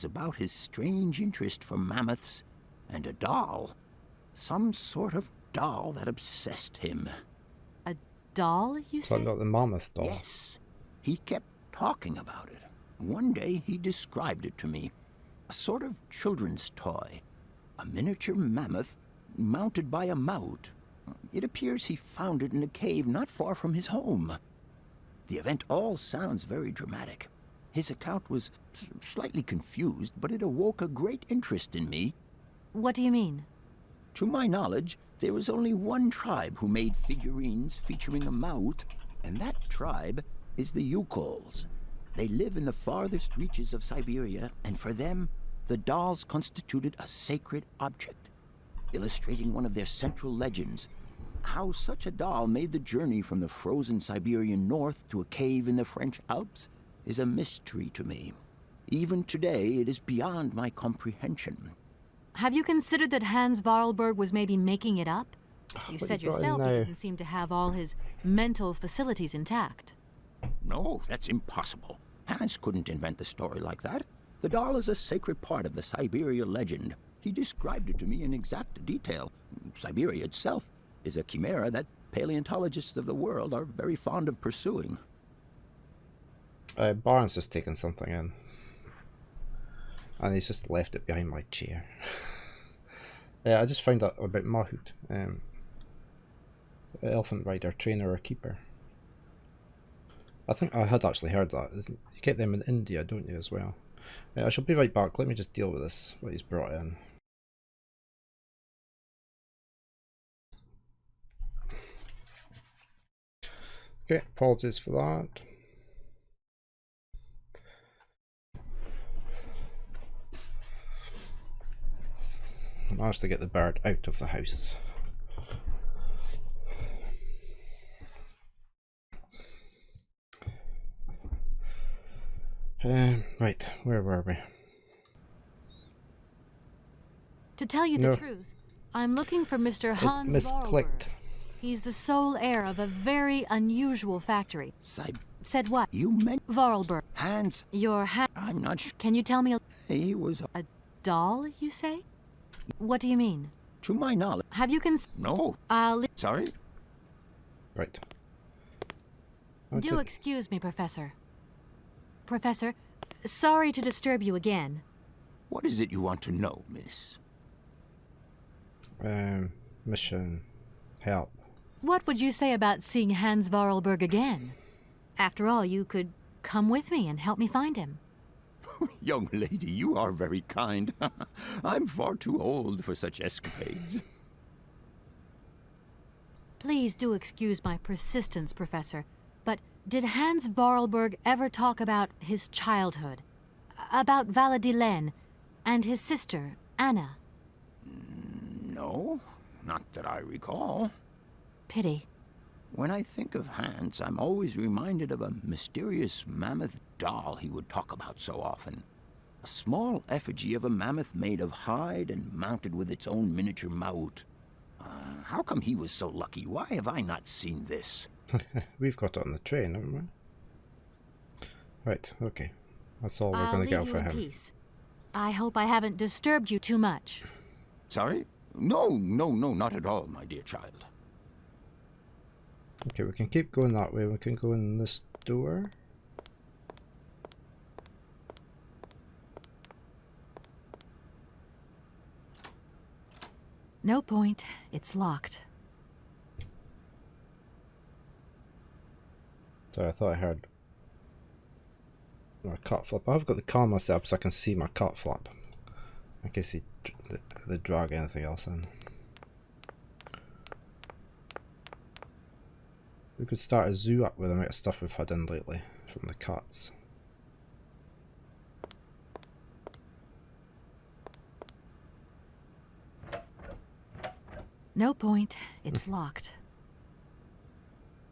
was about his strange interest for mammoths and a doll. Some sort of doll that obsessed him. A doll, you So said? not the mammoth doll. Yes. He kept talking about it. One day he described it to me. A sort of children's toy. A miniature mammoth mounted by a mount. It appears he found it in a cave not far from his home. The event all sounds very dramatic. His account was slightly confused, but it awoke a great interest in me. What do you mean? To my knowledge, there was only one tribe who made figurines featuring a mount, and that tribe is the Yukols. They live in the farthest reaches of Syberia, and for them, the dolls constituted a sacred object, illustrating one of their central legends. How such a doll made the journey from the frozen Siberian north to a cave in the French Alps is a mystery to me. Even today, it is beyond my comprehension. Have you considered that Hans Vorarlberg was maybe making it up? You What said you got in yourself he there? didn't seem to have all his mental facilities intact. No, that's impossible. Hans couldn't invent the story like that. The doll is a sacred part of the Syberia legend. He described it to me in exact detail. Syberia itself is a chimera that paleontologists of the world are very fond of pursuing. Baron's just taken something in. And he's just left it behind my chair. Yeah, I just found out about Mahout. Elephant rider, trainer or keeper. I think I had actually heard that. You get them in India, don't you, as well? I shall be right back. Let me just deal with this, what he's brought in. Okay, apologies for that. I managed to get the bird out of the house. Right, where were we? To tell you No. the truth, I'm looking for Mr. Hans misclicked. Vorarlberg. He's the sole heir of a very unusual factory. Said what? You meant Vorarlberg. Hans? Your I'm not sure. Can you tell me He was, a doll, you say? What do you mean? to my knowledge. Have you No. Sorry? Right. Do excuse me, Professor. Professor, sorry to disturb you again. What is it you want to know, miss? Mission. Help. What would you say about seeing Hans Vorarlberg again? After all, you could come with me and help me find him. Young lady, you are very kind. I'm far too old for such escapades. Please do excuse my persistence, Professor, but did Hans Vorarlberg ever talk about his childhood? About Valadilene and his sister, Anna? No, not that I recall. Pity. When I think of Hans, I'm always reminded of a mysterious mammoth doll he would talk about so often. A small effigy of a mammoth made of hide and mounted with its own miniature mount. How come he was so lucky? Why have I not seen this? We've got it on the train, haven't we? Right, okay. That's all we're going to get for him. Peace. I hope I haven't disturbed you too much. Sorry? No, not at all, my dear child. Okay, we can keep going that way. We can go in this door. No point. It's locked. So I thought I heard my cut flap. I've got the camera set up so I can see my cut flap in case they drag anything else in. We could start a zoo up with the amount of stuff we've had in lately from the cuts. No point. It's locked.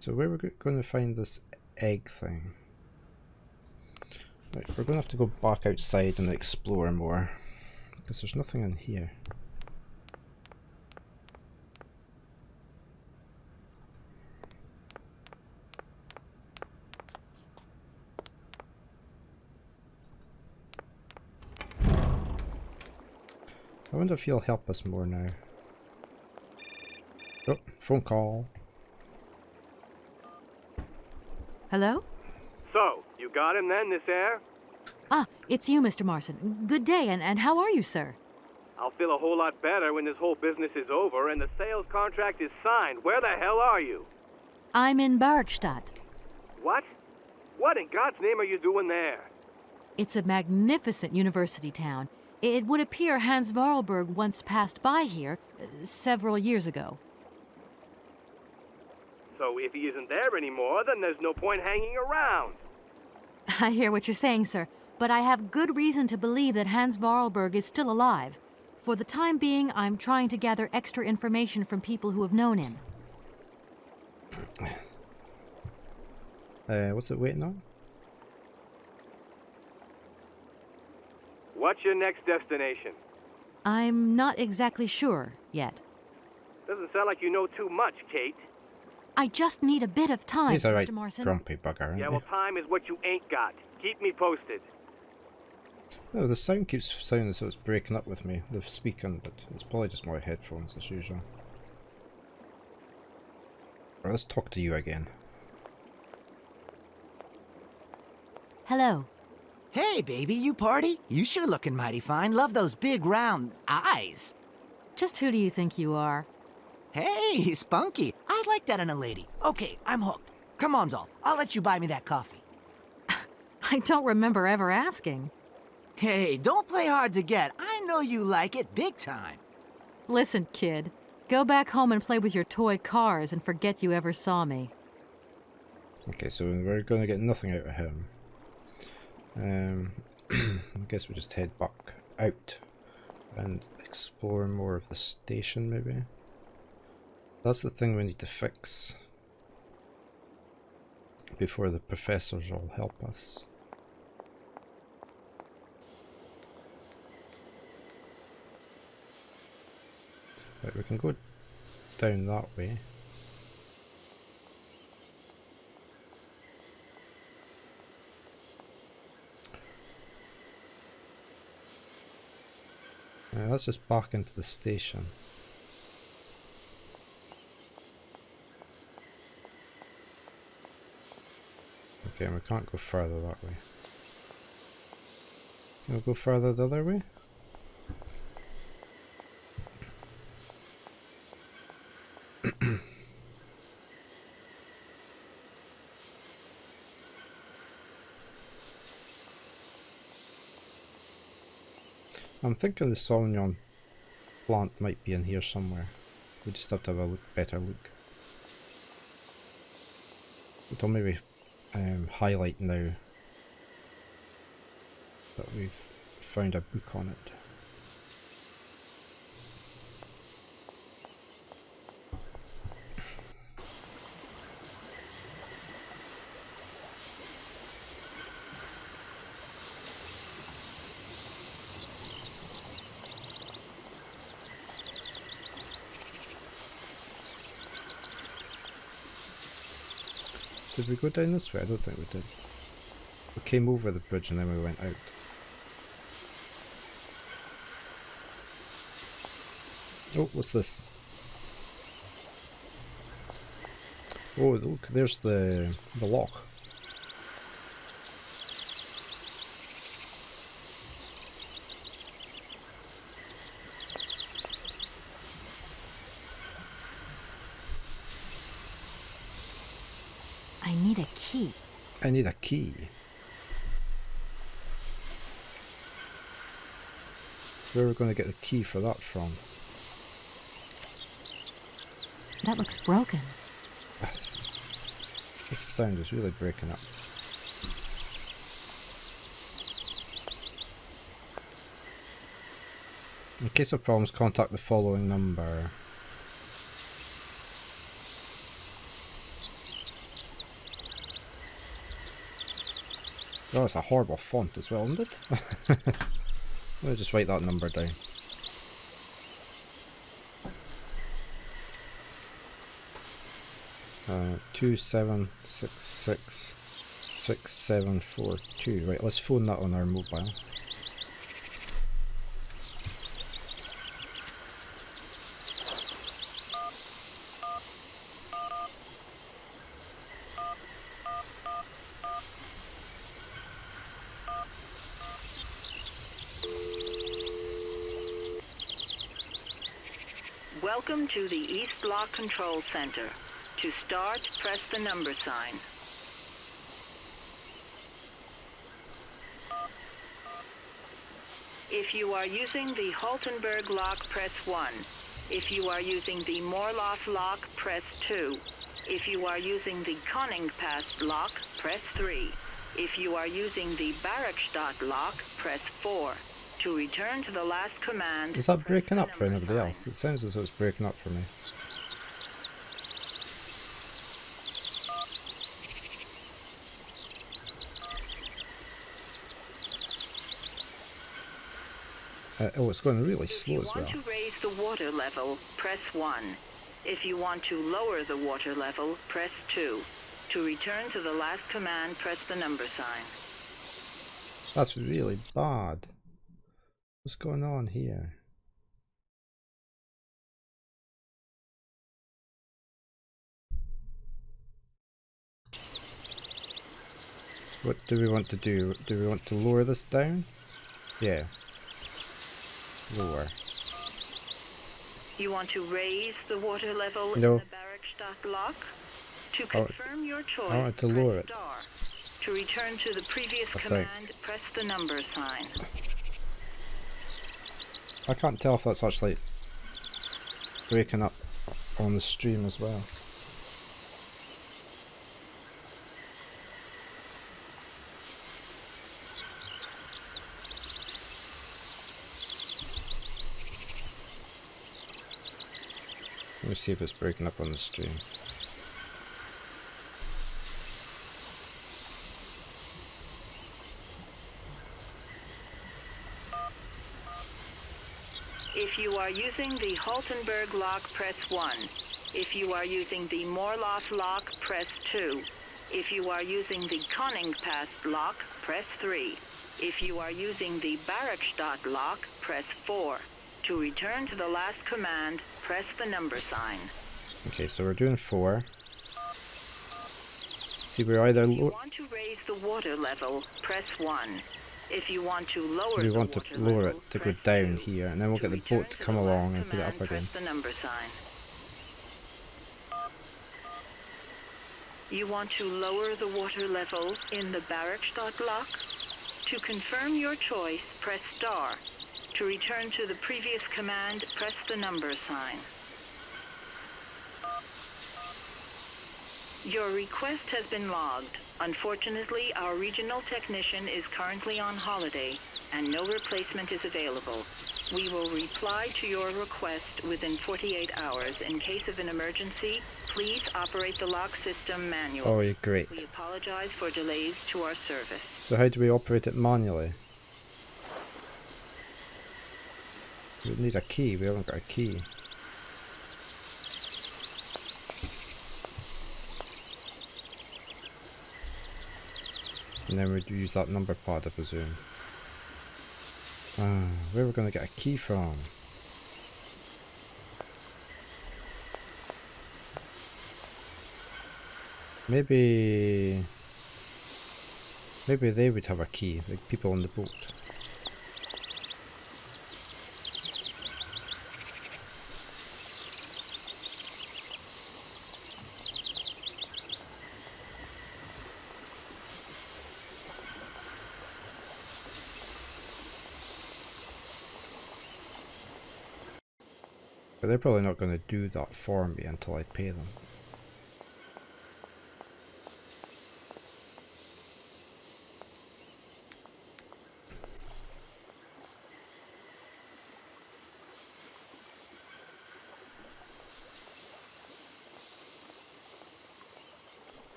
So where are we going to find this egg thing? Right, we're going to have to go back outside and explore more because there's nothing in here. I wonder if he'll help us more now. Oh, phone call. Hello? So, you got him then, this air? Ah, it's you, Mr. Marson. Good day, and how are you, sir? I'll feel a whole lot better when this whole business is over and the sales contract is signed. Where the hell are you? I'm in Barkstadt. What? What in God's name are you doing there? It's a magnificent university town. It would appear Hans Vorarlberg once passed by here several years ago. So if he isn't there anymore, then there's no point hanging around. I hear what you're saying, sir, but I have good reason to believe that Hans Vorarlberg is still alive. For the time being, I'm trying to gather extra information from people who have known him. What's it waiting on? What's your next destination? I'm not exactly sure yet. Doesn't sound like you know too much, Kate. I just need a bit of time, He's a right Mr. Marson. grumpy bugger, isn't Yeah, he? well, time is what you ain't got. Keep me posted. No, the sound keeps sounding so it's breaking up with me, the speaking, but it's probably just my headphones as usual. Right, let's talk to you again. Hello. Hey, baby, you party? You sure looking mighty fine. Love those big round eyes. Just who do you think you are? Hey, spunky. I like that in a lady. Okay, I'm hooked. Come on, Zol. I'll let you buy me that coffee. I don't remember ever asking. Hey, don't play hard to get. I know you like it big time. Listen, kid. Go back home and play with your toy cars and forget you ever saw me. Okay, so we're going to get nothing out of him. I guess we just head back out and explore more of the station, maybe. That's the thing we need to fix before the professors will help us. Right, we can go down that way. Let's just back into the station. Okay, and we can't go further that way. Can we go further the other way? I'm thinking the Sauvignon plant might be in here somewhere. We just have to have a better look. But I'll maybe highlight now that we've found a book on it. Did we go down this way? I don't think we did. We came over the bridge and then we went out. Oh, what's this? Oh, look, there's the lock. I need a key. I need a key. Where are we going to get the key for that from? That looks broken. This sound is really breaking up. In case of problems, contact the following number. Oh, it's a horrible font as well, isn't it? Let me just write that number down. Uh, 27666742. Right, let's phone that on our mobile. Welcome to the East Lock Control Center. To start, press the number sign. If you are using the Haltenberg lock, press 1. If you are using the Morloff lock, press 2. If you are using the Koningpass lock, press 3. If you are using the Barakstadt lock, press 4. To return to the last command... Is that breaking up for anybody else? It sounds as though it's breaking up for me. Oh, it's going really slow as well. If you want to raise the water level, press 1. If you want to lower the water level, press 2. To return to the last command, press the number sign. That's really bad. What's going on here? What do we want to do? Do we want to lower this down? Yeah. Lower. You want to raise the water level No. in the Barakstadt lock? To confirm your choice, I wanted to press lower it. star. To return to the previous I think. command, press the number sign. I can't tell if that's actually breaking up on the stream as well. Let me see if it's breaking up on the stream. If you are using the Haltenberg lock, press 1. If you are using the Morloff lock, press 2. If you are using the Koningpass lock, press 3. If you are using the Barakstadt lock, press 4. To return to the last command, press the number sign. Okay, so we're doing 4. See, we're either If you want to raise the water level, press 1. If you want to lower we the want to water lower level, it to go press down 2. here, and then we'll To get the return boat to the come last along and put it command, up again. Press the number sign. You want to lower the water level in the Barakstadt lock? To confirm your choice, press star. To return to the previous command, press the number sign. Your request has been logged. Unfortunately, our regional technician is currently on holiday, and no replacement is available. We will reply to your request within 48 hours. In case of an emergency, please operate the lock system manually. Oh, yeah, great. We apologize for delays to our service. So how do we operate it manually? We need a key, we haven't got a key. And then we'd use that number pad, I presume. Where are we going to get a key from? Maybe they would have a key, like people on the boat. But they're probably not going to do that for me until I pay them.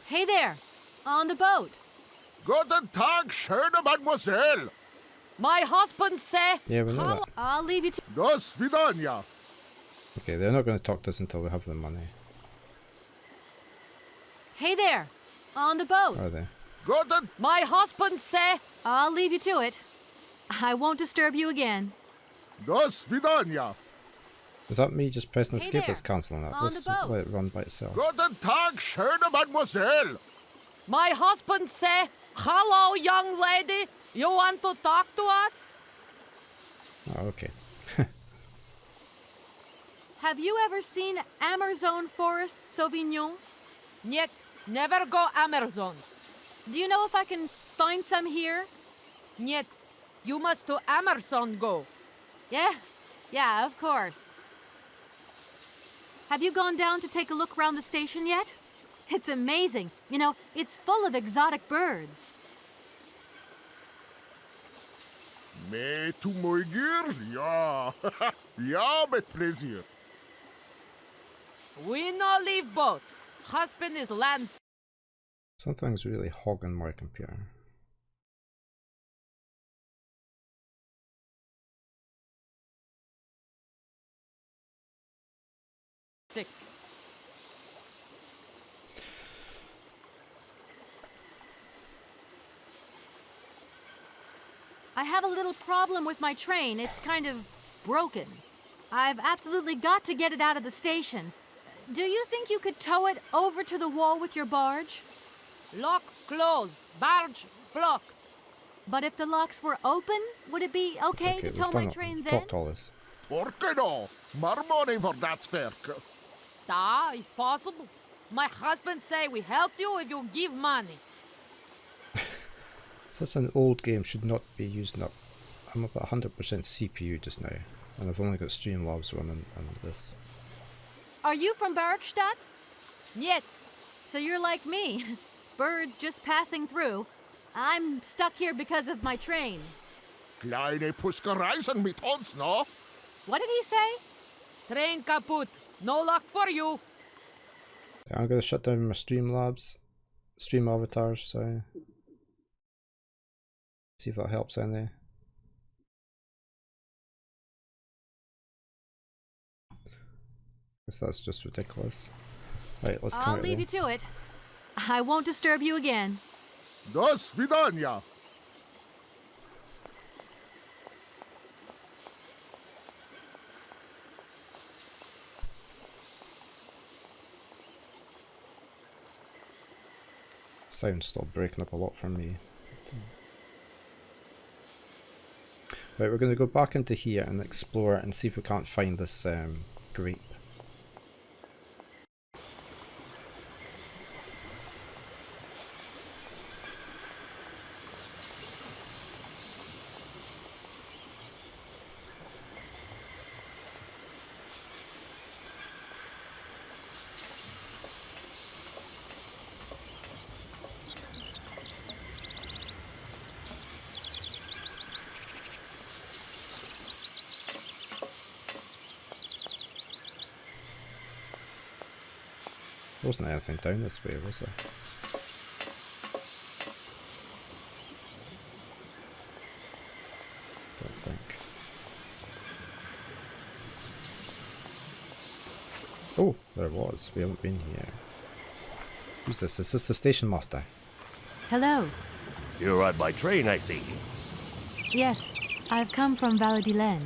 Hey there! On the boat! Guten Tag, schöne Mademoiselle. My husband say... Yeah, we know that. I'll leave you to... До свидания. Okay, they're not going to talk to us until we have the money. Hey there! On the boat! Are they? Guten... My husband say... I'll leave you to it. I won't disturb you again. До свидания. Is that me just pressing Hey escape there, that's cancelling that? on Let's the boat. let it run by itself. Guten Tag, schöne Mademoiselle. My husband say, hello, young lady. You want to talk to us? Oh, okay. Have you ever seen Amazon Forest Sauvignon? Niet, never go Amazon. Do you know if I can find some here? Niet, you must to Amazon go. Yeah, of course. Have you gone down to take a look around the station yet? It's amazing. You know, it's full of exotic birds. Mee to mooi gear? Ja. Ja, met plezier. We no leave boat. Husband is land. Something's really hogging my computer. Sick. I have a little problem with my train. It's kind of broken. I've absolutely got to get it out of the station. Do you think you could tow it over to the wall with your barge? Lock closed. Barge blocked. But if the locks were open, would it be okay to we've tow my done it. train We've then? talked all this. Porke no? Maar money for that werk. Da, is possible. My husband say we help you if you give money. Such an old game should not be using up. I'm about 100% CPU just now, and I've only got Streamlabs running on this. Are you from Bergstadt? Niet. So you're like me. Birds just passing through. I'm stuck here because of my train. Kleine puskereisen mit ons, no? What did he say? Train kaput. No luck for you. I'm gonna shut down my Streamlabs, Stream avatars, sorry. See if that helps any. Guess that's just ridiculous. Right, let's I'll leave you to it. I won't disturb you again. До свидания. Sound stopped breaking up a lot for me. Right, we're going to go back into here and explore and see if we can't find this grape. There wasn't anything down this way, was there? Don't think. Oh, there was. We haven't been here. Who's this? Is this the station master? Hello. You ride by train, I see. Yes, I've come from Valadilen.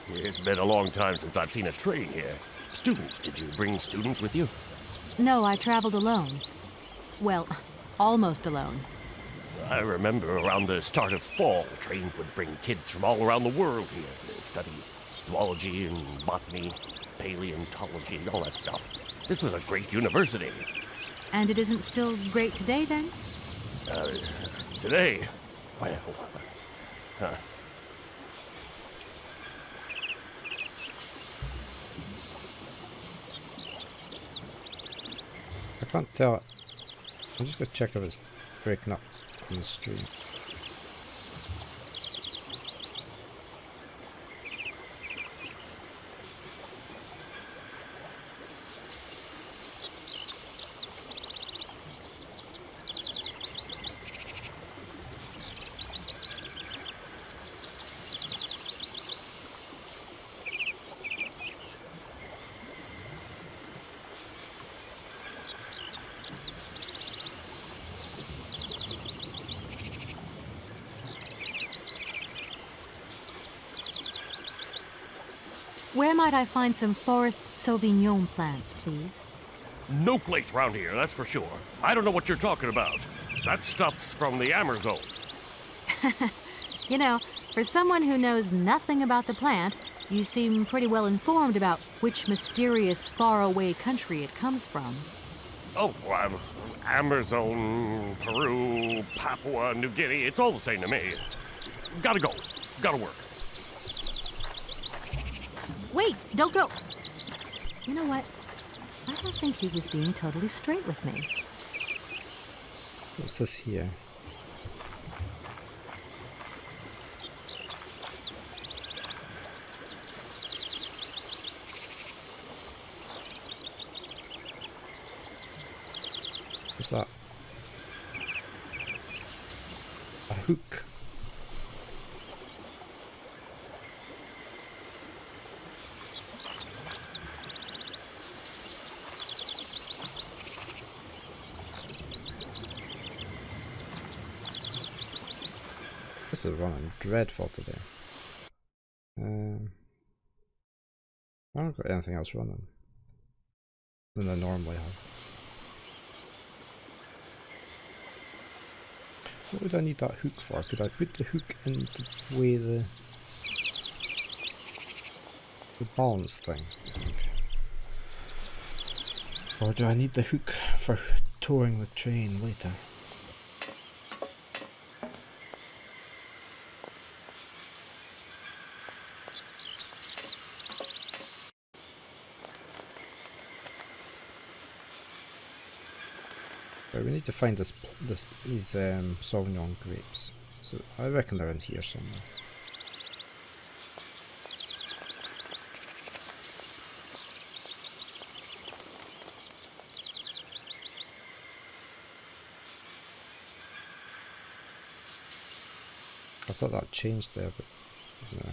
It's been a long time since I've seen a train here. Students, did you bring students with you? No, I traveled alone. Well, almost alone. I remember around the start of fall, trains would bring kids from all around the world here to study zoology and botany, paleontology, and all that stuff. This was a great university. And it isn't still great today, then? Today, well, I can't tell. I'm just gonna check if it's breaking up on the stream. Where might I find some Forest Sauvignon plants, please? No place around here, that's for sure. I don't know what you're talking about. That stuff's from the Amazon. You know, for someone who knows nothing about the plant, you seem pretty well informed about which mysterious faraway country it comes from. Oh, well, Amazon, Peru, Papua New Guinea, it's all the same to me. Gotta go. Gotta work. Wait, don't go. You know what? I don't think he was being totally straight with me. What's this here? What's that? A hook. This is running dreadful today. I haven't got anything else running than I normally have. What would I need that hook for? Could I put the hook in the way the balance thing? Or do I need the hook for towing the train later? Right, we need to find these Sauvignon grapes. So I reckon they're in here somewhere. I thought that changed there, but no.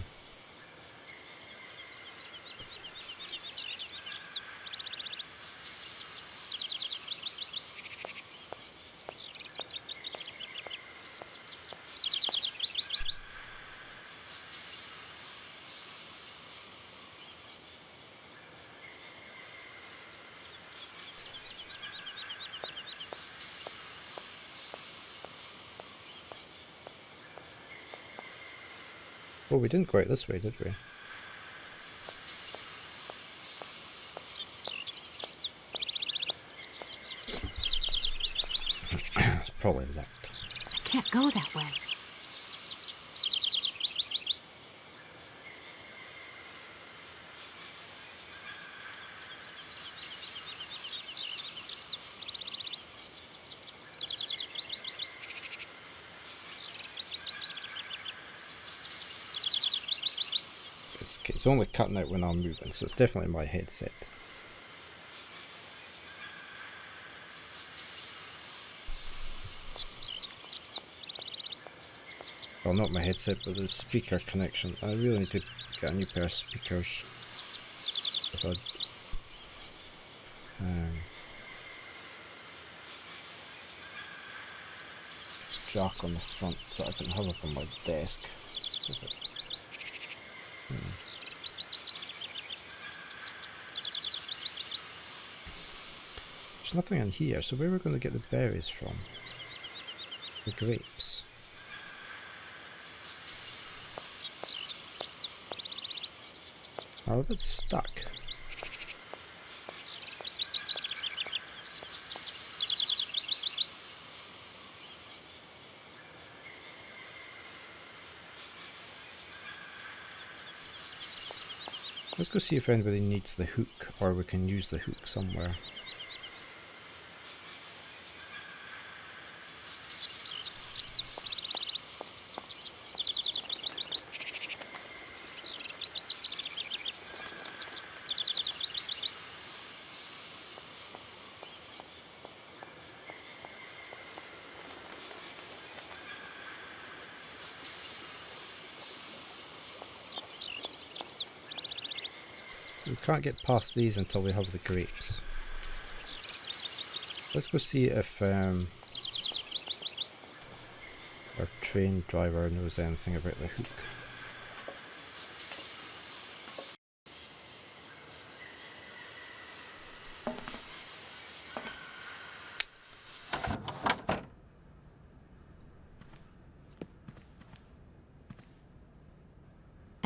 Oh, we didn't go out this way, did we? It's probably locked. I can't go that way. It's only cutting out when I'm moving, so it's definitely my headset. Well, not my headset, but the speaker connection. I really need to get a new pair of speakers. If I jack on the front so I can have it on my desk. There's nothing in here, so where are we going to get the berries from? The grapes. I'm a bit stuck. Let's go see if anybody needs the hook, or we can use the hook somewhere. We can't get past these until we have the grapes. Let's go see if our train driver knows anything about the hook.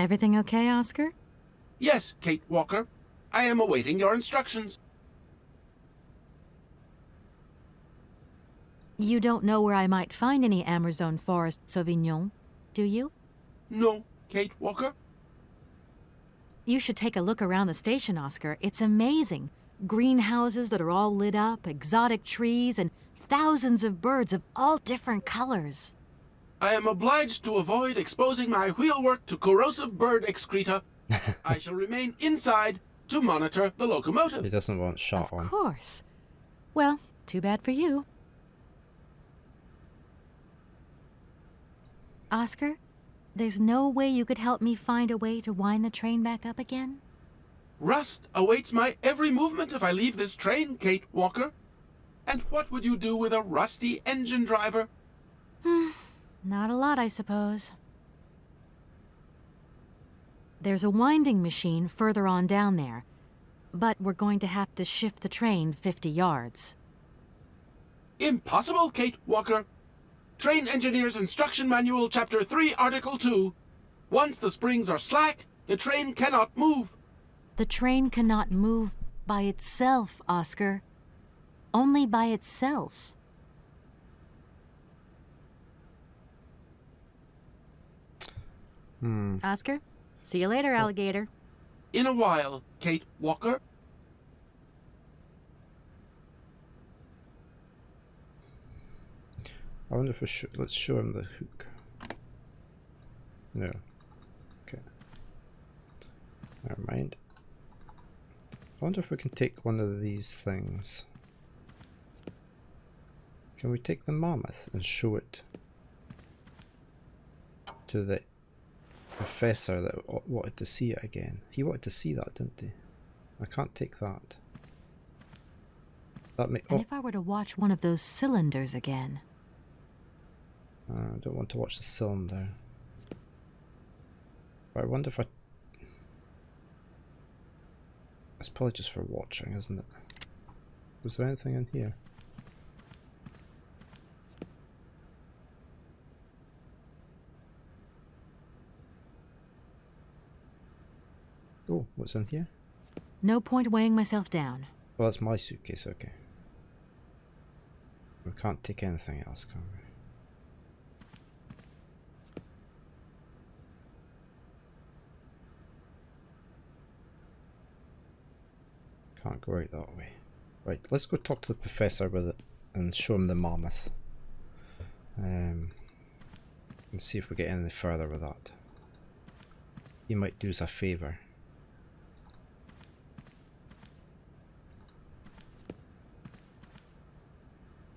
Everything okay, Oscar? Yes, Kate Walker. I am awaiting your instructions. You don't know where I might find any Amazon Forest Sauvignon, do you? No, Kate Walker. You should take a look around the station, Oscar. It's amazing. Greenhouses that are all lit up, exotic trees, and thousands of birds of all different colors. I am obliged to avoid exposing my wheelwork to corrosive bird excreta. I shall remain inside to monitor the locomotive. He doesn't want shot on. Of course. Well, too bad for you. Oscar, there's no way you could help me find a way to wind the train back up again? Rust awaits my every movement if I leave this train, Kate Walker. And what would you do with a rusty engine driver? Not a lot, I suppose. There's a winding machine further on down there, but we're going to have to shift the train 50 yards. Impossible, Kate Walker. Train Engineer's Instruction Manual, Chapter 3, Article 2. Once the springs are slack, the train cannot move. The train cannot move by itself, Oscar. Only by itself. Oscar, see you later, alligator. In a while, Kate Walker. I wonder if we should. Let's show him the hook. No. Okay. Never mind. I wonder if we can take one of these things. Can we take the mammoth and show it to the professor that wanted to see it again? He wanted to see that, didn't he? I can't take that. That may. And if I were to watch one of those cylinders again? I don't want to watch the cylinder. But I wonder if I... It's probably just for watching, isn't it? Was there anything in here? Oh, what's in here? No point weighing myself down. Well, that's my suitcase, okay. We can't take anything else, can we? Can't go out that way. Right, let's go talk to the professor with it and show him the mammoth. And see if we get any further with that. He might do us a favour.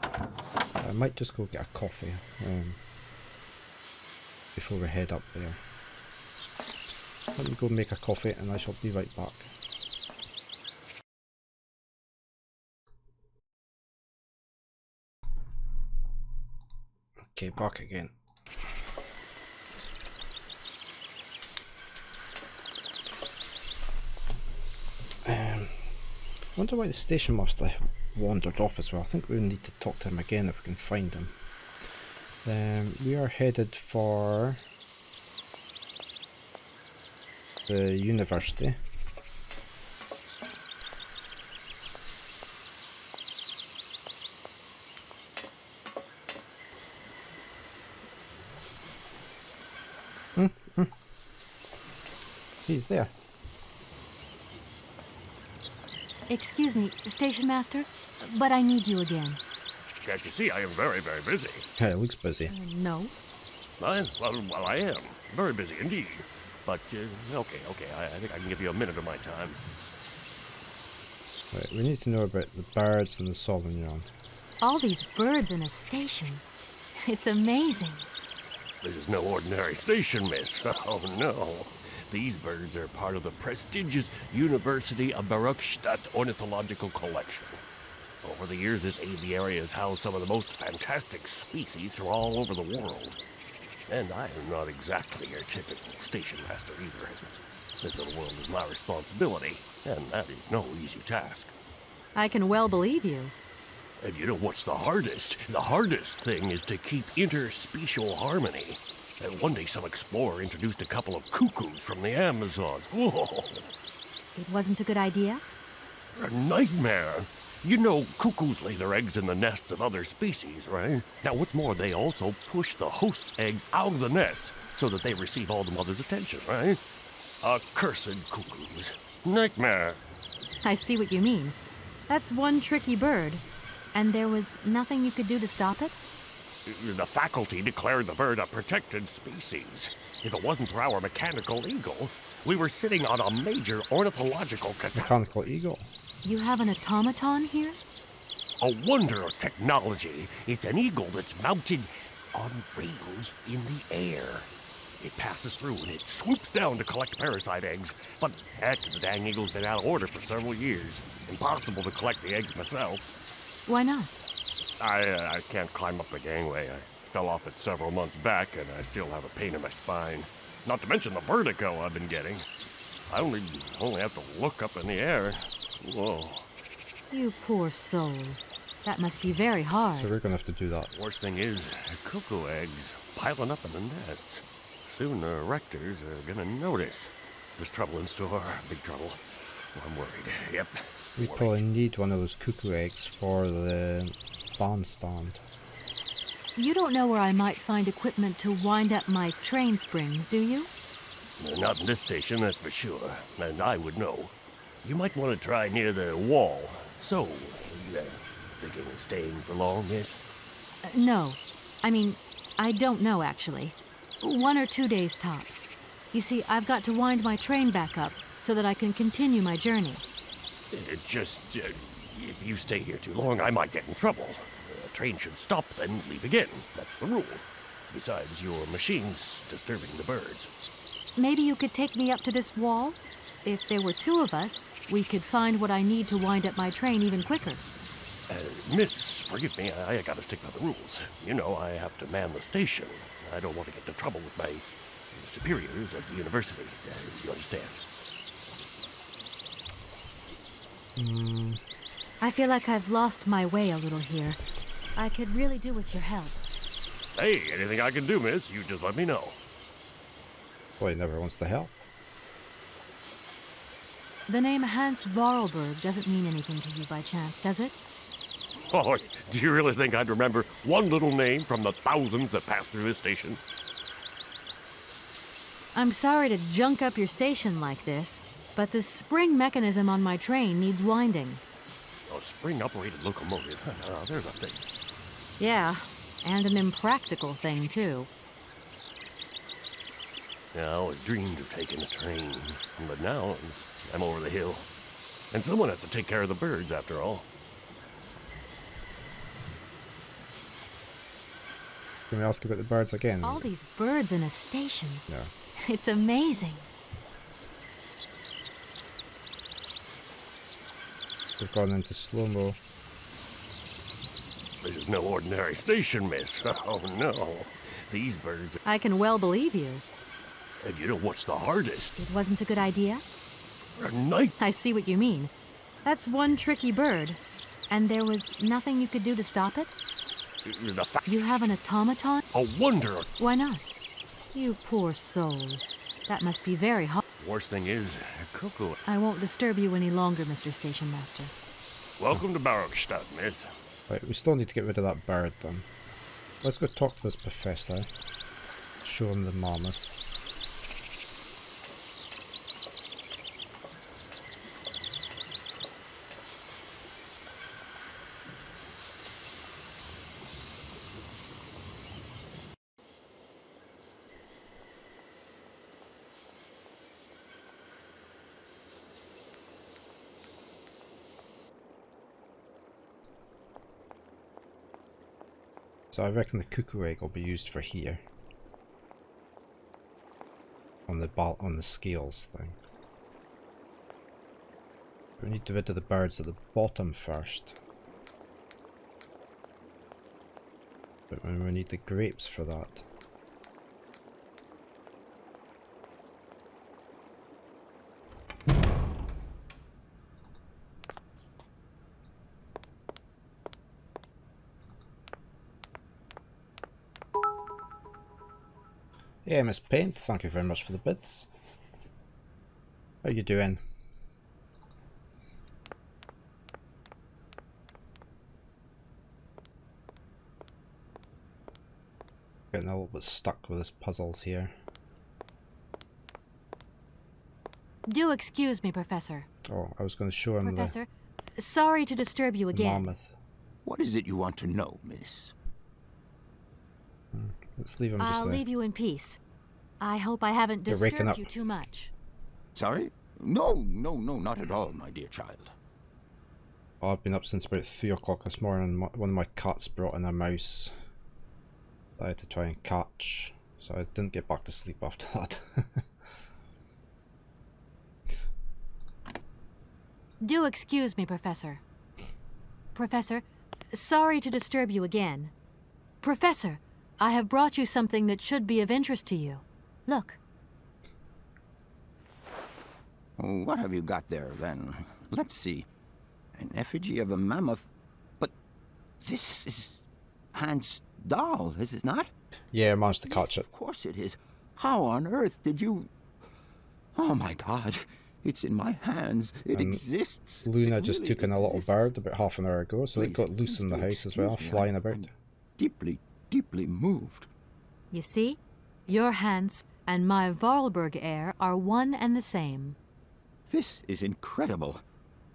I might just go get a coffee before we head up there. Let me go make a coffee and I shall be right back. Okay, back again. I wonder why the station master wandered off as well. I think we need to talk to him again if we can find him. We are headed for the university. He's there. Excuse me, station master, but I need you again. Can't you see I am very, very busy? Yeah, it looks busy. No. Well, I am. Very busy indeed. But, okay, I think I can give you a minute of my time. Right, we need to know about the birds and the Sauvignon. All these birds in a station. It's amazing. This is no ordinary station, miss. Oh, no. These birds are part of the prestigious University of Baruchstadt Ornithological Collection. Over the years, this aviary has housed some of the most fantastic species from all over the world. And I am not exactly your typical station master either. This little world is my responsibility, and that is no easy task. I can well believe you. And you know what's the hardest? The hardest thing is to keep interspecial harmony. One day some explorer introduced a couple of cuckoos from the Amazon. Whoa. It wasn't a good idea? A nightmare. You know, cuckoos lay their eggs in the nests of other species, right? Now, what's more, they also push the host's eggs out of the nest so that they receive all the mother's attention, right? Accursed cuckoos. Nightmare. I see what you mean. That's one tricky bird. And there was nothing you could do to stop it? The faculty declared the bird a protected species. If it wasn't for our mechanical eagle, we were sitting on a major ornithological catastrophe. Mechanical eagle. You have an automaton here? A wonder of technology. It's an eagle that's mounted on rails in the air. It passes through and it swoops down to collect parasite eggs. But heck, the dang eagle's been out of order for several years. Impossible to collect the eggs myself. Why not? I can't climb up the gangway. I fell off it several months back and I still have a pain in my spine. Not to mention the vertigo I've been getting. I only have to look up in the air. Whoa. You poor soul. That must be very hard. So we're gonna have to do that. Worst thing is, cuckoo eggs piling up in the nests. Soon the rectors are gonna notice. There's trouble in store, big trouble. I'm worried. Yep. We probably need one of those cuckoo eggs for the bandstand. You don't know where I might find equipment to wind up my train springs, do you? Not in this station, that's for sure. And I would know. You might want to try near the wall. So, thinking of staying for long, yes? No. I mean, I don't know, actually. 1 or 2 days tops. You see, I've got to wind my train back up so that I can continue my journey. It's just, if you stay here too long, I might get in trouble. The train should stop, then leave again. That's the rule. Besides, your machine's disturbing the birds. Maybe you could take me up to this wall? If there were 2 of us, we could find what I need to wind up my train even quicker. Miss, forgive me, I gotta stick by the rules. You know, I have to man the station. I don't want to get into trouble with my superiors at the university. You understand? I feel like I've lost my way a little here. I could really do with your help. Hey, anything I can do, miss, you just let me know. Boy, he never wants to help. The name Hans Vorarlberg doesn't mean anything to you by chance, does it? Oh, do you really think I'd remember one little name from the thousands that pass through this station? I'm sorry to junk up your station like this, but the spring mechanism on my train needs winding. A spring-operated locomotive. There's a thing. Yeah, and an impractical thing, too. Yeah, I always dreamed of taking a train, but now I'm over the hill. And someone has to take care of the birds, after all. Can we ask about the birds again? All these birds in a station. No. It's amazing. We've gone into slow-mo. This is no ordinary station, miss. Oh, no. These birds... I can well believe you. And you know what's the hardest? It wasn't a good idea? A night... I see what you mean. That's one tricky bird. And there was nothing you could do to stop it? You have an automaton? A wonder. Why not? You poor soul. That must be very hard. Worst thing is, cuckoo. I won't disturb you any longer, Mr. Station Master. Welcome to Barrockstadt, miss. Right, we still need to get rid of that bird then. Let's go talk to this professor. Show him the mammoth. So I reckon the cuckoo egg will be used for here. On the scales thing. We need to get rid of the birds at the bottom first. But we need the grapes for that. Yeah, Miss Paint, thank you very much for the bits. How you doing? Getting a little bit stuck with his puzzles here. Do excuse me, Professor. Oh, I was going to show him Professor, sorry to disturb you the again. mammoth. What is it you want to know, miss? Let's leave him just I'll there. leave you in peace. I hope I haven't You're raking disturbed up. you too much. Sorry? No, not at all, my dear child. Oh, I've been up since about 3 o'clock this morning. One of my cats brought in a mouse that I had to try and catch, so I didn't get back to sleep after that. Do excuse me, Professor. Professor, sorry to disturb you again. Professor, I have brought you something that should be of interest to you. Look. What have you got there, then? Let's see. An effigy of a mammoth. But this is Hans' doll, is it not? Yeah, I managed to catch Yes, it. of course it is. How on earth did you... Oh, my God. It's in my hands. It exists. Luna It just really took in a little exists. bird about half an hour ago, so it Please, got loose in the do house as well, excuse me. flying about. I'm deeply, deeply moved. You see? Your Hans and my Vorarlberg heir are one and the same. This is incredible.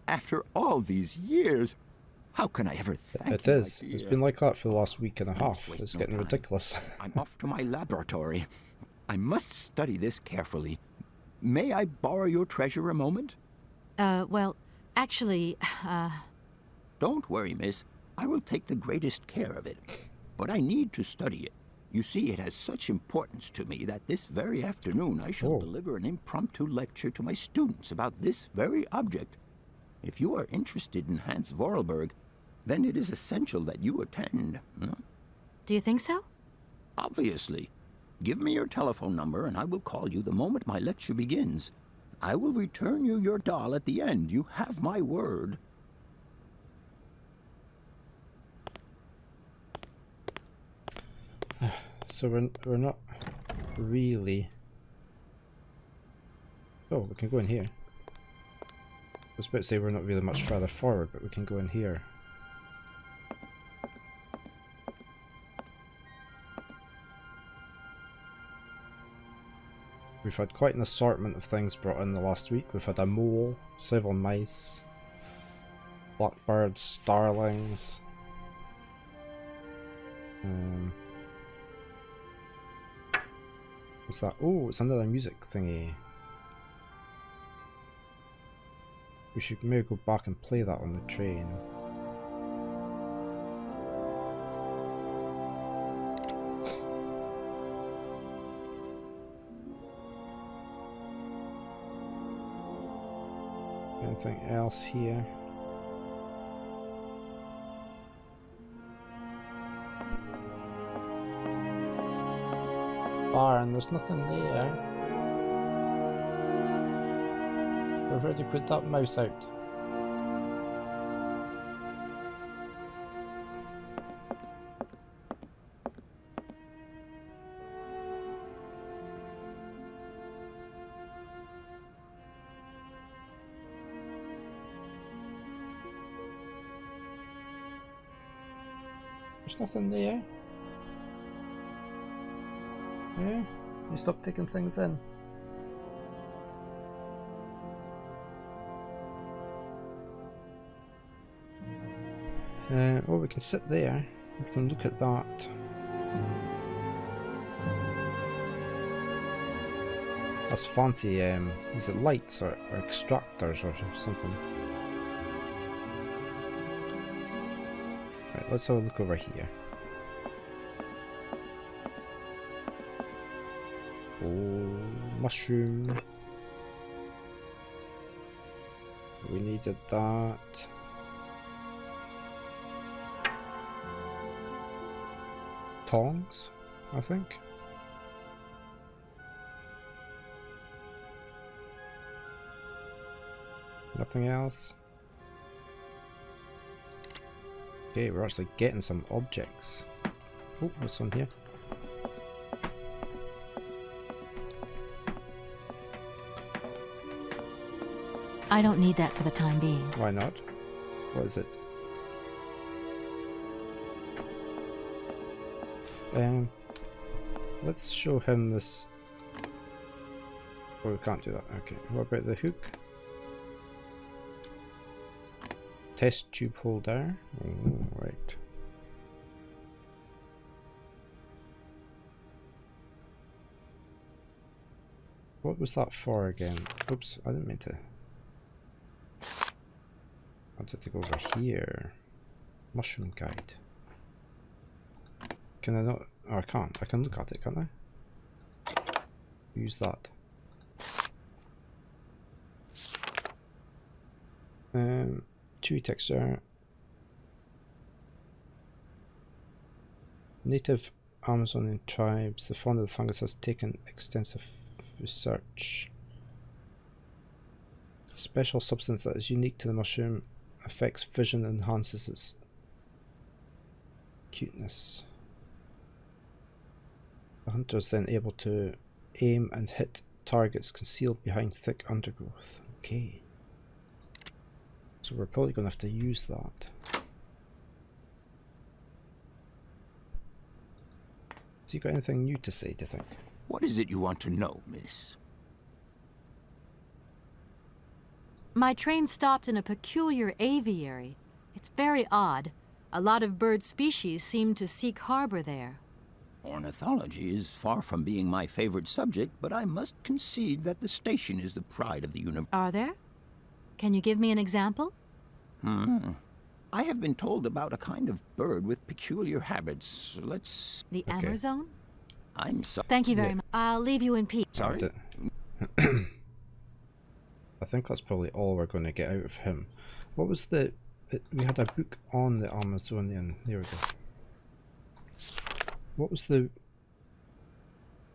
After all these years, how can I ever thank It you, is. my It's dear? been like that for the last week and a half. Waste It's no getting time. ridiculous. I'm off to my laboratory. I must study this carefully. May I borrow your treasure a moment? Well, actually, Don't worry, miss. I will take the greatest care of it. But I need to study it. You see, it has such importance to me that this very afternoon I shall Oh. deliver an impromptu lecture to my students about this very object. If you are interested in Hans Vorarlberg, then it is essential that you attend. Huh? do you think so? Obviously. Give me your telephone number and I will call you the moment my lecture begins. I will return you your doll at the end. You have my word. So we're not really... Oh, we can go in here. I was about to say we're not really much further forward, but we can go in here. We've had quite an assortment of things brought in the last week. We've had a mole, several mice, blackbirds, starlings. What's that? Oh, it's another music thingy. We should maybe go back and play that on the train. Anything else here? Baron, there's nothing there. We've already put that mouse out. There's nothing there. Yeah, you stop taking things in. Well, we can sit there. We can look at that. That's fancy. Is it lights or extractors or something? Right, let's have a look over here. Oh, mushroom. We needed that. Tongs, I think. Nothing else. Okay, we're actually getting some objects. Oh, what's on here? I don't need that for the time being. Why not? What is it? Let's show him this. Oh, we can't do that. Okay. What about the hook? Test tube holder. Oh, right. What was that for again? Oops, I didn't mean to. I wanted to go over here. Mushroom guide. Can I not? Oh, I can't. I can look at it, can't I? Use that. Chewy texture. Native Amazonian tribes. The fauna of the fungus has taken extensive research. Special substance that is unique to the mushroom affects vision and enhances its cuteness. The hunter is then able to aim and hit targets concealed behind thick undergrowth. Okay. So we're probably going to have to use that. Has he got anything new to say, do you think? What is it you want to know, miss? My train stopped in a peculiar aviary. It's very odd. A lot of bird species seem to seek harbor there. Ornithology is far from being my favorite subject, but I must concede that the station is the pride of the universe. Are there? Can you give me an example? I have been told about a kind of bird with peculiar habits. Let's... The Amazon? I'm sorry. Thank you very much. I'll leave you in peace. Sorry? I think that's probably all we're going to get out of him. What was the... we had a book on the Amazonian. There we go. What was the...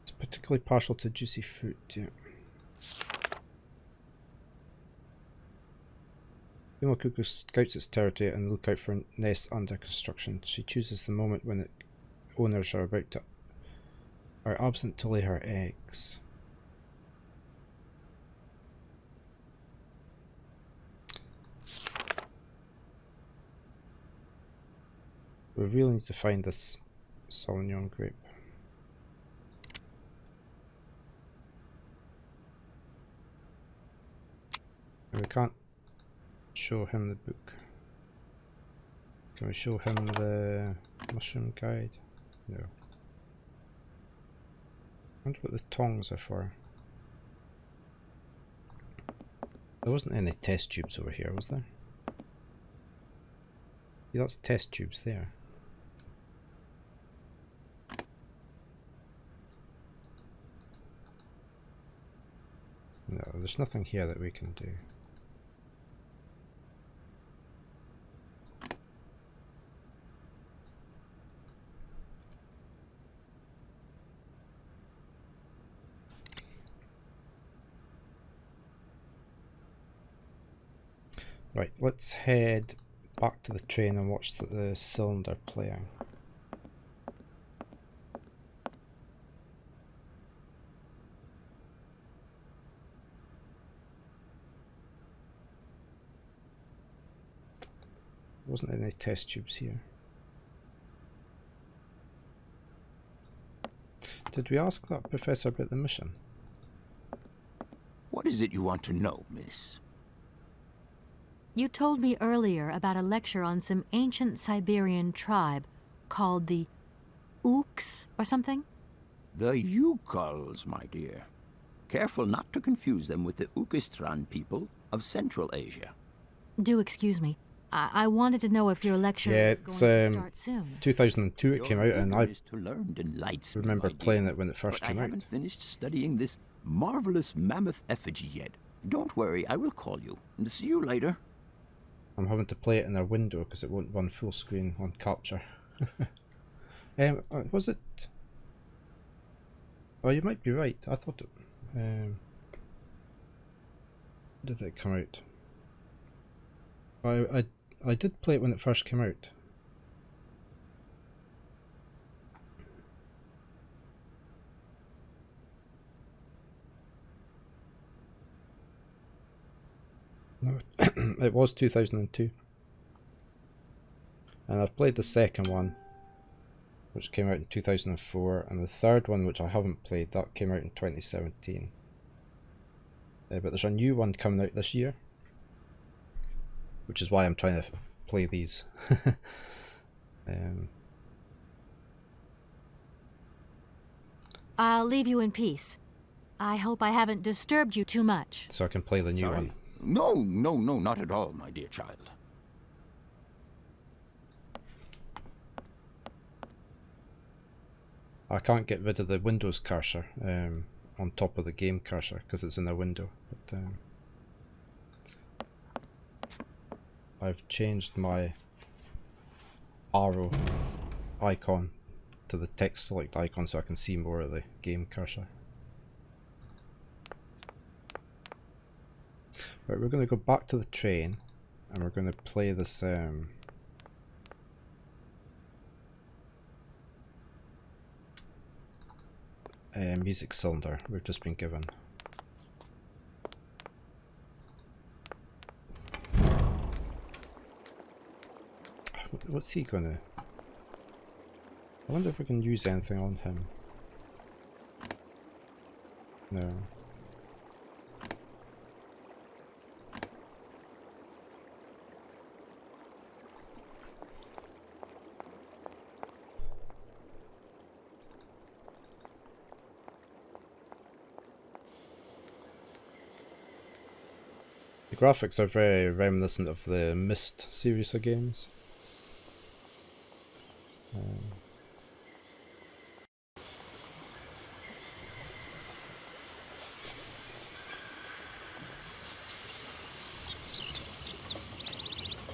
It's particularly partial to juicy fruit, yeah. Female cuckoo scouts its territory and look out for nests under construction. She chooses the moment when owners are absent to lay her eggs. We really need to find this Sauvignon grape. And we can't show him the book. Can we show him the mushroom guide? No. I wonder what the tongs are for. There wasn't any test tubes over here, was there? Yeah, that's test tubes there. No, there's nothing here that we can do. Right, let's head back to the train and watch the cylinder playing. There wasn't any test tubes here. Did we ask that professor about the mission? What is it you want to know, miss? You told me earlier about a lecture on some ancient Siberian tribe called the Ooks or something? The Yukols, my dear. Careful not to confuse them with the Ukistran people of Central Asia. Do excuse me. I wanted to know if your lecture was going to start soon. 2002 it came out, and I remember me, playing it when it first came I out. haven't finished studying this marvelous mammoth effigy yet. Don't worry, I will call you. See you later. I'm having to play it in a window because it won't run full screen on capture. Was it? Oh, you might be right. I thought it. When did it come out? I did play it when it first came out. No, it was 2002. And I've played the second one, which came out in 2004, and the third one, which I haven't played, that came out in 2017. But there's a new one coming out this year, which is why I'm trying to play these. I'll leave you in peace. I hope I haven't disturbed you too much. So I can play the new Sorry. one. No, not at all, my dear child. I can't get rid of the Windows cursor on top of the game cursor because it's in the window. But, I've changed my arrow icon to the text select icon so I can see more of the game cursor. Right, we're going to go back to the train and we're going to play this music cylinder we've just been given. What's he gonna... I wonder if we can use anything on him. No. The graphics are very reminiscent of the Myst series of games.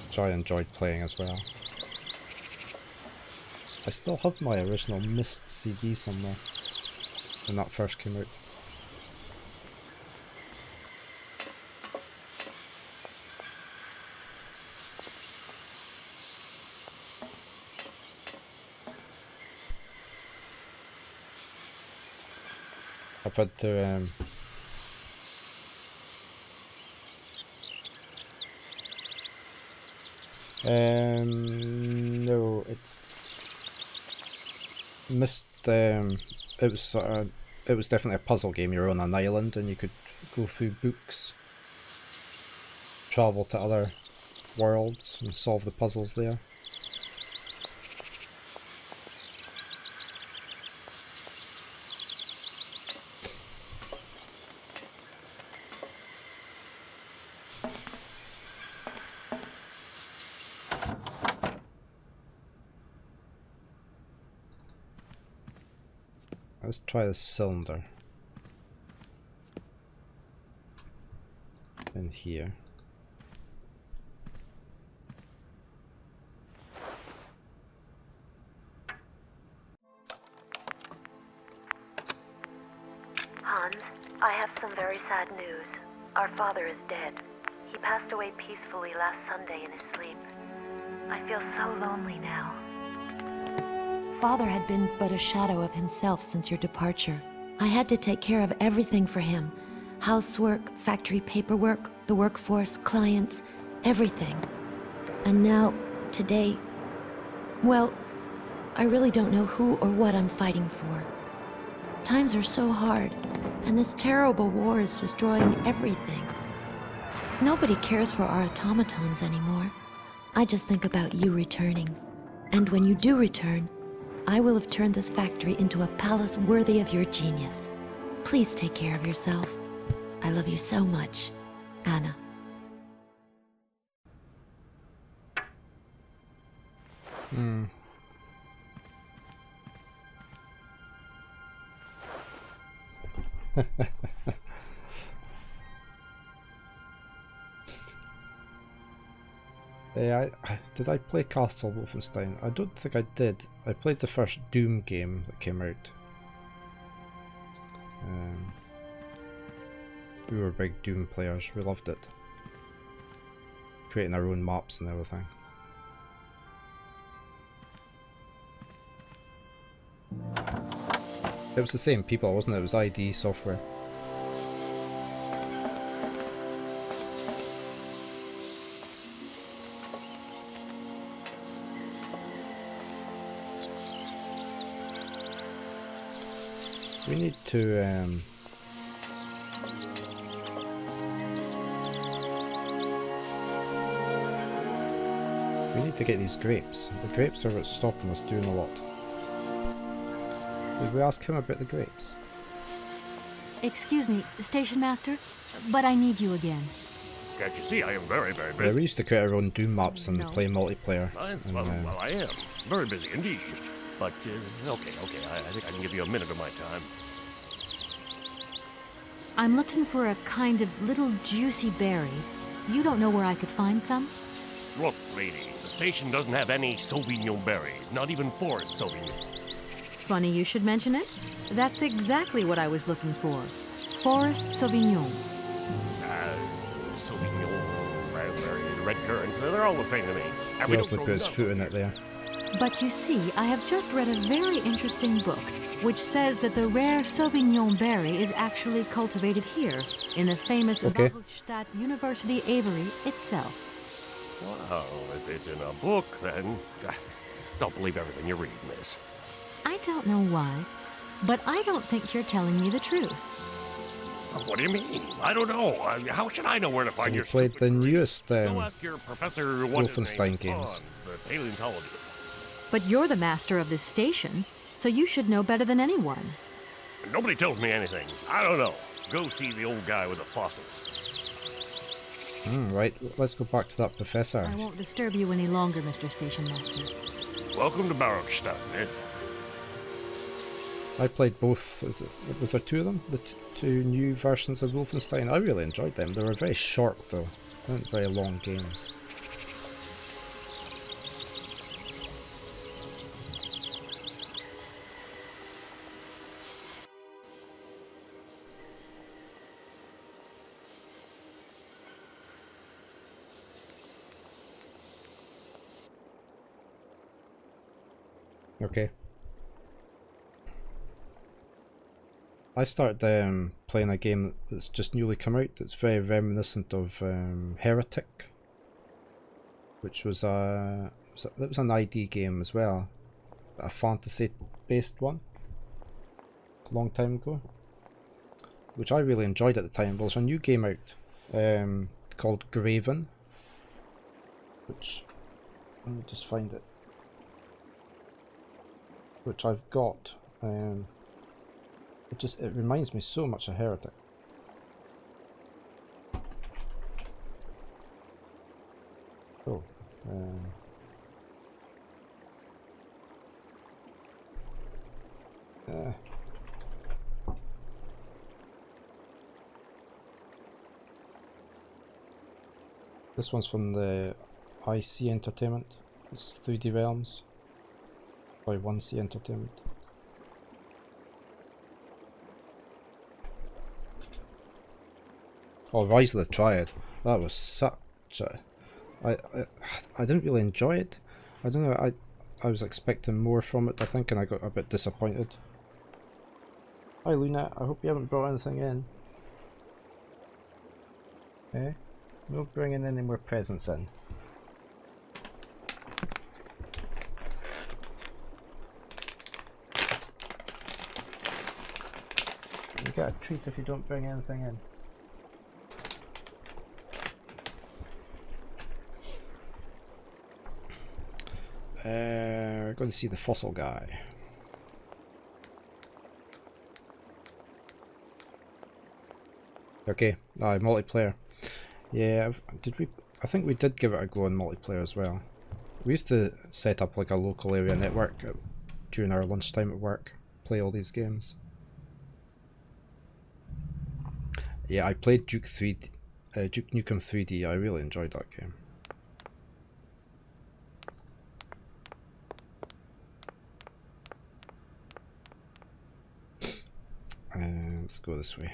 Which I enjoyed playing as well. I still have my original Myst CD somewhere when that first came out. I've had to no, it missed. It was definitely a puzzle game. You're on an island and you could go through books, travel to other worlds and solve the puzzles there. Let's try the cylinder in here. Hans, I have some very sad news. Our father is dead. He passed away peacefully last Sunday in his sleep. I feel so lonely now. Father had been but a shadow of himself since your departure. I had to take care of everything for him. Housework, factory paperwork, the workforce, clients, everything. And now, today, well, I really don't know who or what I'm fighting for. Times are so hard, and this terrible war is destroying everything. Nobody cares for our automatons anymore. I just think about you returning. And when you do return, I will have turned this factory into a palace worthy of your genius. Please take care of yourself. I love you so much, Anna. Did I play Castle Wolfenstein? I don't think I did. I played the first Doom game that came out. We were big Doom players, we loved it. Creating our own maps and everything. It was the same people, wasn't it? It was ID Software. We need to get these grapes. The grapes are what's stopping us doing a lot. Did we ask him about the grapes? Excuse me, Station Master, but I need you again. Can't you see I am very, very busy? Yeah, we used to create our own Doom maps and No. play multiplayer. Well, I am. Very busy indeed. But, okay, I think I can give you a minute of my time. I'm looking for a kind of little juicy berry. You don't know where I could find some? Look, lady, the station doesn't have any Sauvignon berries, not even Forest Sauvignon. Funny you should mention it. That's exactly what I was looking for. Forest Sauvignon. Sauvignon, raspberries, red currants, they're all the same to me. And He we also don't put his grow foot in it there. But you see, I have just read a very interesting book which says that the rare Sauvignon berry is actually cultivated here in the famous Bavukstadt University aviary itself. Wow, if it's in a book, then don't believe everything you read, miss. I don't know why, but I don't think you're telling me the truth. What do you mean? I don't know. How should I know where to find You your played the newest Go ask your professor what his name Wolfenstein is, games. the paleontologist. But you're the master of this station, so you should know better than anyone. Nobody tells me anything. I don't know. Go see the old guy with the fossils. Right, let's go back to that professor. I won't disturb you any longer, Mr. Station Master. Welcome to Barrockstadt, miss. I played both. Was there two of them? The two new versions of Wolfenstein? I really enjoyed them. They were very short though. They weren't very long games. Okay. I started playing a game that's just newly come out that's very reminiscent of Heretic, which was that was an ID game as well, a fantasy based one a long time ago, which I really enjoyed at the time. Well, there's a new game out called Graven, which, let me just find it, which I've got. It reminds me so much of Heretic. Oh, this one's from the IC Entertainment. It's 3D Realms by 1C Entertainment. Oh, Rise of the Triad. That was such a... I didn't really enjoy it. I don't know, I was expecting more from it, I think, and I got a bit disappointed. Hi Luna, I hope you haven't brought anything in. Okay, no bringing any more presents in. You get a treat if you don't bring anything in. We're going to see the fossil guy. Okay, multiplayer. Yeah, I think we did give it a go on multiplayer as well. We used to set up like a local area network during our lunchtime at work, play all these games. Yeah, I played Duke Nukem 3D. I really enjoyed that game. Let's go this way.